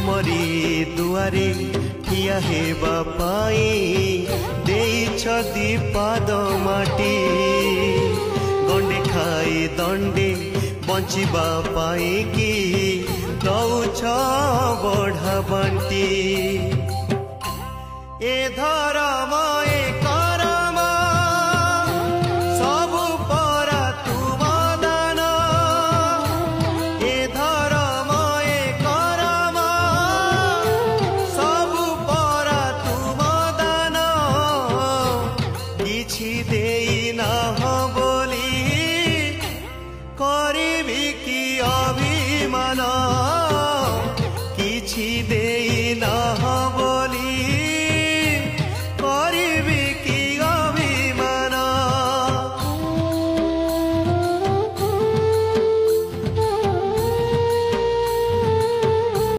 तुमरी दुआरे ठिया हेबा पाई देइछ दीपाद माटी गंडे खाई दंडे बंचिबा पाई कि दौछ बढ़ा बांटी ए धर्म